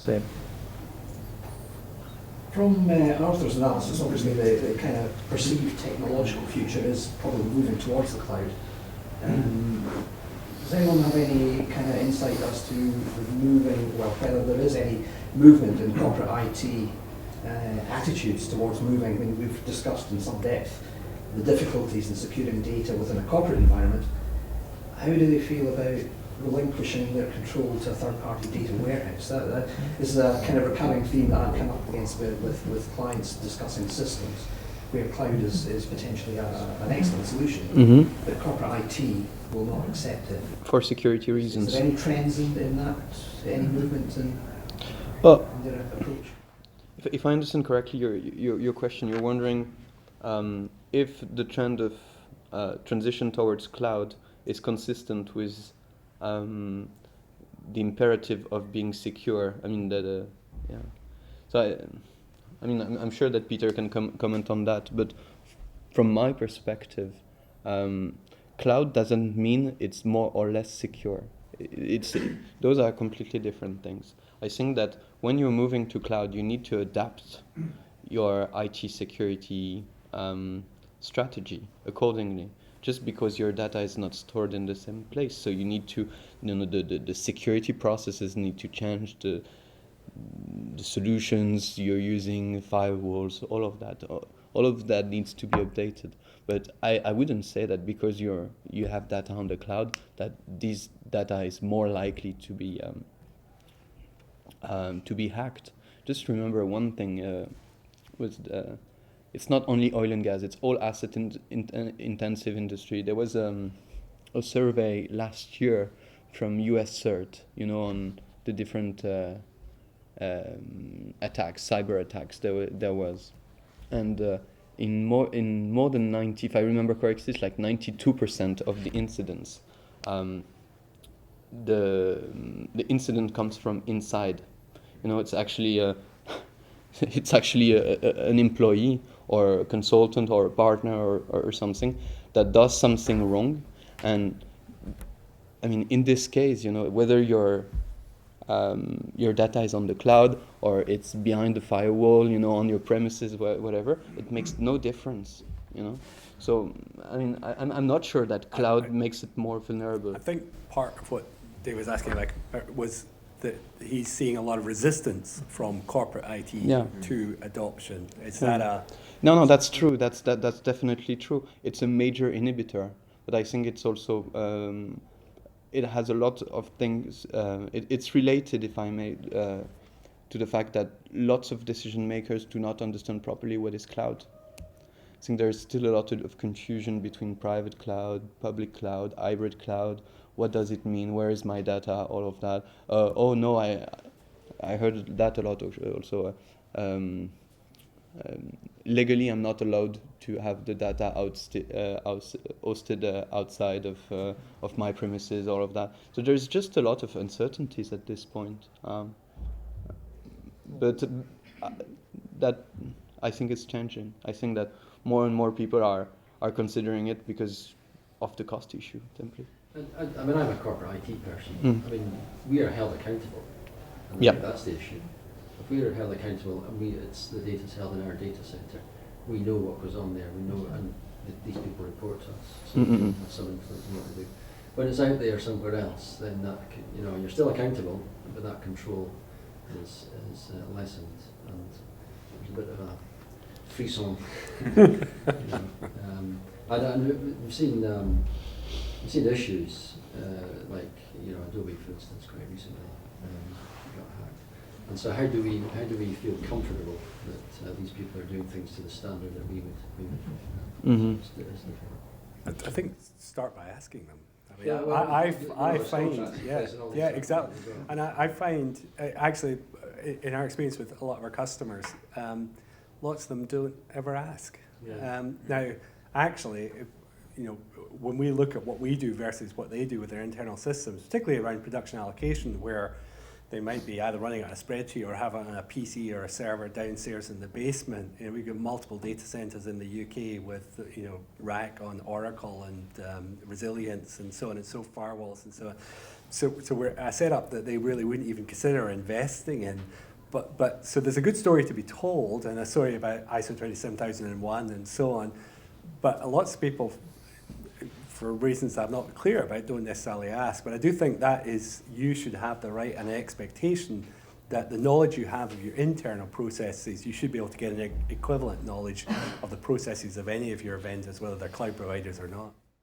Same. From Arthur's analysis, obviously the kind of perceived technological future is probably moving towards the cloud. Does anyone have any kind of insight as to whether there is any movement in corporate IT attitudes towards moving? I mean, we've discussed in some depth the difficulties in securing data within a corporate environment. How do they feel about relinquishing their control to a third-party data warehouse? This is a kind of recurring theme that I'm coming up against with clients discussing systems, where cloud is potentially an excellent solution, but corporate IT will not accept it. For security reasons. Is there any trends in that, any movement in their approach? If I understand correctly, your question, you're wondering if the trend of transition towards cloud is consistent with the imperative of being secure. I mean that, yeah. So I'm sure that Peter can comment on that. But from my perspective, cloud doesn't mean it's more or less secure. Those are completely different things. I think that when you're moving to cloud, you need to adapt your IT security strategy accordingly. Just because your data is not stored in the same place, so you need to, the security processes need to change, the solutions you're using, firewalls, all of that needs to be updated. But I wouldn't say that because you have data on the cloud that this data is more likely to be hacked. Just remember one thing it's not only oil and gas, it's all asset intensive industry. There was a survey last year from US CERT, on the different attacks, cyber attacks there was. And in more than 90, if I remember correctly, it's like 92% of the incidents, the incident comes from inside. It's actually an employee or a consultant or a partner or something that does something wrong. And I mean, in this case, whether your data is on the cloud or it's behind the firewall, on your premises, whatever, it makes no difference, So, I mean, I'm not sure that cloud makes it more vulnerable. I think part of what Dave was asking was that he's seeing a lot of resistance from corporate IT to adoption. Is that a... No, that's true. That's definitely true. It's a major inhibitor, but I think it's also it has a lot of things. It's related, if I may, to the fact that lots of decision makers do not understand properly what is cloud. I think there's still a lot of confusion between private cloud, public cloud, hybrid cloud. What does it mean? Where is my data? All of that. Oh no, I heard that a lot also. Legally, I'm not allowed to have the data hosted outside of my premises. All of that. So there's just a lot of uncertainties at this point. But that I think is changing. I think that more and more people are considering it because of the cost issue, simply. I mean, I'm a corporate IT person. I mean, we are held accountable. And I think that's the issue. If we are held accountable and it's the data's held in our data center, we know what goes on there, we know, and these people report to us, so we have some influence on what they do. When it's out there somewhere else, then that, you're still accountable, but that control is lessened, and there's a bit of a frisson. And we've seen issues like Adobe, for instance, quite recently got hacked. And so how do we feel comfortable that these people are doing things to the standard that we would? It's difficult. I think start by asking them. I mean, Yeah, I find, exactly. Well. And I find, actually, in our experience with a lot of our customers, lots of them don't ever ask. Yeah. Now, actually, when we look at what we do versus what they do with their internal systems, particularly around production allocation, where they might be either running on a spreadsheet or have it on a PC or a server downstairs in the basement. We've got multiple data centers in the UK with, rack on Oracle and resilience and so on and so firewalls and so on. so we're a setup that they really wouldn't even consider investing in. But so there's a good story to be told, and a story about ISO 27001 and so on. But lots of people, for reasons I'm not clear about, don't necessarily ask. But I do think that is, you should have the right and expectation that the knowledge you have of your internal processes, you should be able to get an equivalent knowledge of the processes of any of your vendors, whether they're cloud providers or not.